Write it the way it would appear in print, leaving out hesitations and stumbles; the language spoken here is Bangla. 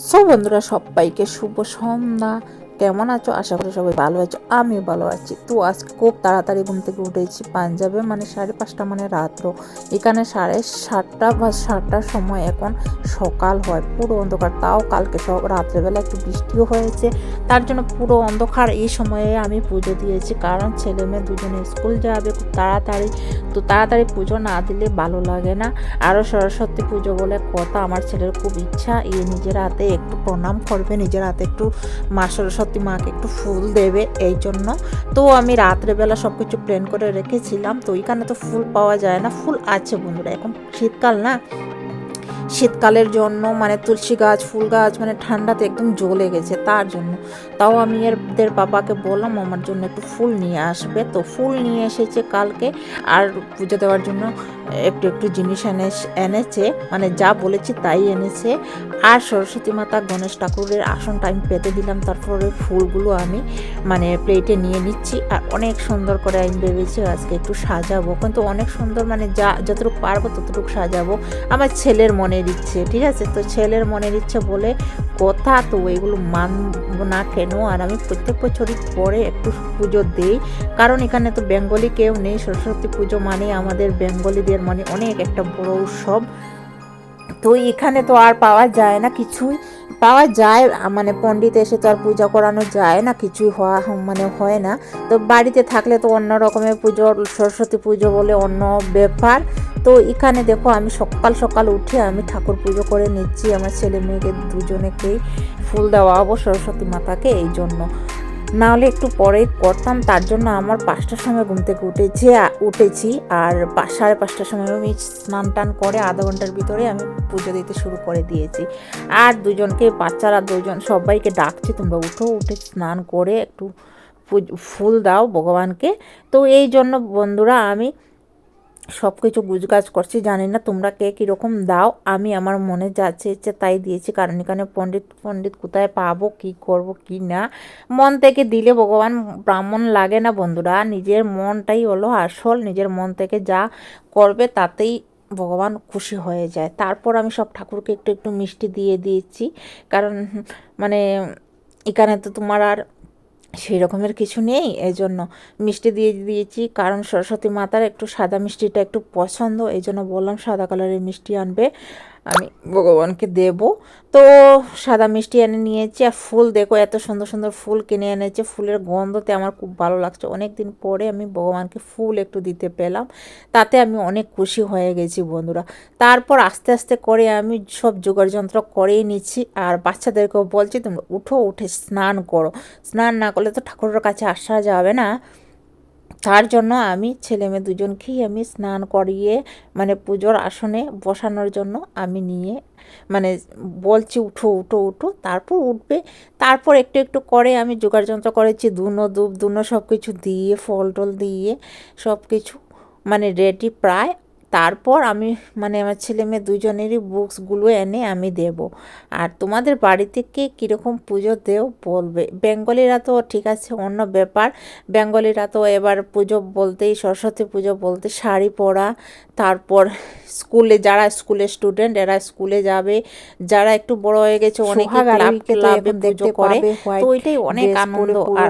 সো বন্ধুরা, সবাইকে শুভ সন্ধ্যা। কেমন আছো? আশা করি সবাই ভালো আছো, আমিও ভালো আছি। তো আজকে খুব তাড়াতাড়ি ঘুম থেকে উঠেছি। পাঞ্জাবে মানে 5:30 মানে রাত্র, এখানে 7:30 বা 7টার সময় এখন সকাল হয়, পুরো অন্ধকার। তাও কালকে সব রাত্রেবেলা একটু বৃষ্টিও হয়েছে, তার জন্য পুরো অন্ধকার। এই সময়ে আমি পুজো দিয়েছি, কারণ ছেলে মেয়ে দুজনে স্কুল যাবে খুব তাড়াতাড়ি। তো তাড়াতাড়ি পুজো না দিলে ভালো লাগে না। আরও সরস্বতী পুজো বলে কথা, আমার ছেলের খুব ইচ্ছা নিজের হাতে একটু প্রণাম করবে, নিজের হাতে একটু মা সরস্বতী মাকে একটু ফুল দেবে, এই জন্য। তো আমি রাত্রেবেলা সব কিছু প্ল্যান করে রেখেছিলাম। তো এখানে তো ফুল পাওয়া যায় না, ফুল আছে বন্ধুরা, এখন শীতকাল না, শীতকালের জন্য মানে তুলসী গাছ, ফুল গাছ মানে ঠান্ডাতে একদম জ্বলে গেছে, তার জন্য। তাও আমি এদের বাবাকে বললাম আমার জন্য একটু ফুল নিয়ে আসবে। তো ফুল নিয়ে এসেছে কালকে। আর পুজো দেওয়ার জন্য একটু একটু জিনিস এনেছে, মানে যা বলেছি তাই এনেছে। আর সরস্বতী মাতা, গণেশ ঠাকুরের আসনটা আমি পেতে দিলাম, তারপরে ফুলগুলো আমি মানে প্লেটে নিয়ে নিচ্ছি। আর অনেক সুন্দর করে আমি ভেবেছি আজকে একটু সাজাবো, কিন্তু অনেক সুন্দর মানে যতটুকু পারবো ততটুকু সাজাবো। আমার ছেলের মনের ইচ্ছে, ঠিক আছে? তো ছেলের মনের ইচ্ছে বলে কথা, তো এগুলো মানবো না কেন? আর আমি প্রত্যেক বছরই পরে একটু পুজো দিই, কারণ এখানে তো বেঙ্গলি কেউ নেই। সরস্বতী পুজো মানে আমাদের বেঙ্গলিদের মানে অনেক একটা বড় উৎসব। তো এখানে তো আর পাওয়া যায় না কিছুই, পাওয়া যায় মানে পণ্ডিত এসে তো আর পূজা করানো যায় না, কিছুই মানে হয় না। তো বাড়িতে থাকলে তো অন্য রকমের পুজো, সরস্বতী পুজো বলে অন্য ব্যাপার। তো এখানে দেখো আমি সকাল সকাল উঠে আমি ঠাকুর পুজো করে নিচ্ছি, আমার ছেলে মেয়েকে দুজনেকেই ফুল দেওয়া হবো সরস্বতী মাতাকে, এই জন্য। নাহলে একটু পরেই করতাম, তার জন্য আমার 5টার সময় ঘুম থেকে উঠেছি। আর 5:30টার সময় আমি স্নান টান করে আধা ঘন্টার ভিতরে আমি পুজো দিতে শুরু করে দিয়েছি। আর দুজনকে, বাচ্চারা দুজন, সবাইকে ডাকছি তোমরা উঠো, উঠে স্নান করে একটু ফুল দাও ভগবানকে। তো এই জন্য বন্ধুরা আমি সব কিছু গুজগাছ করছি, জানি না তোমরা কে কীরকম দাও। আমি আমার মনে যাচ্ছে ইচ্ছে তাই দিয়েছি, কারণ এখানে পণ্ডিত পণ্ডিত কোথায় পাবো, কি করব কি না। মন থেকে দিলে ভগবান ব্রাহ্মণ লাগে না বন্ধুরা, নিজের মনটাই হলো আসল। নিজের মন থেকে যা করবে তাতেই ভগবান খুশি হয়ে যায়। তারপর আমি সব ঠাকুরকে একটু একটু মিষ্টি দিয়ে দিয়েছি, কারণ মানে এখানে তো তোমার আর সেই রকমের কিছু নেই, এই জন্য মিষ্টি দিয়ে দিয়েছি। কারণ সরস্বতী মাতার একটু সাদা মিষ্টিটা একটু পছন্দ, এই জন্য বললাম সাদা কালারের মিষ্টি আনবে, আমি ভগবানকে দেব। তো সাদা মিষ্টি এনে নিয়েছি। আর ফুল দেখো, এত সুন্দর সুন্দর ফুল কিনে এনেছে, ফুলের গন্ধতে আমার খুব ভালো লাগছে। অনেক দিন পরে আমি ভগবানকে ফুল একটু দিতে পেলাম, তাতে আমি অনেক খুশি হয়ে গেছি বন্ধুরা। তারপর আস্তে আস্তে করে আমি সব জোগাড় যন্ত্র করেই নিচ্ছি। আর বাচ্চাদেরকেও বলছি তোমরা উঠো, উঠে স্নান করো, স্নান না করলে তো ঠাকুরের কাছে আসা যাবে না। তার জন্য আমি ছেলে মেয়ে দুজনকেই আমি স্নান করিয়ে মানে পুজোর আসনে বসানোর জন্য আমি নিয়ে মানে বলছি উঠো উঠো উঠো, তারপর উঠবে। তারপর একটু একটু করে আমি জোগাড় যন্ত্র করেছি, ধুনো ধূপ ধুনো সব কিছু দিয়ে, ফল টল দিয়ে সব কিছু মানে রেডি প্রায়। তারপর আমি মানে আমার ছেলে মেয়ে দুজনেরই বুকসগুলো এনে আমি দেব। আর তোমাদের বাড়িতে কে কীরকম পুজো দেও বলবে। বেঙ্গলিরা তো ঠিক আছে, অন্য ব্যাপার। বেঙ্গলিরা তো এবার পুজো বলতেই, সরস্বতী পুজো বলতে শাড়ি পরা, তারপর স্কুলে, যারা স্কুলের স্টুডেন্ট এরা স্কুলে যাবে, যারা একটু বড় হয়ে গেছে অনেকে ক্লাবে ক্লাবে পুজো করে। তো ওইটাই অনেক আনন্দ। আর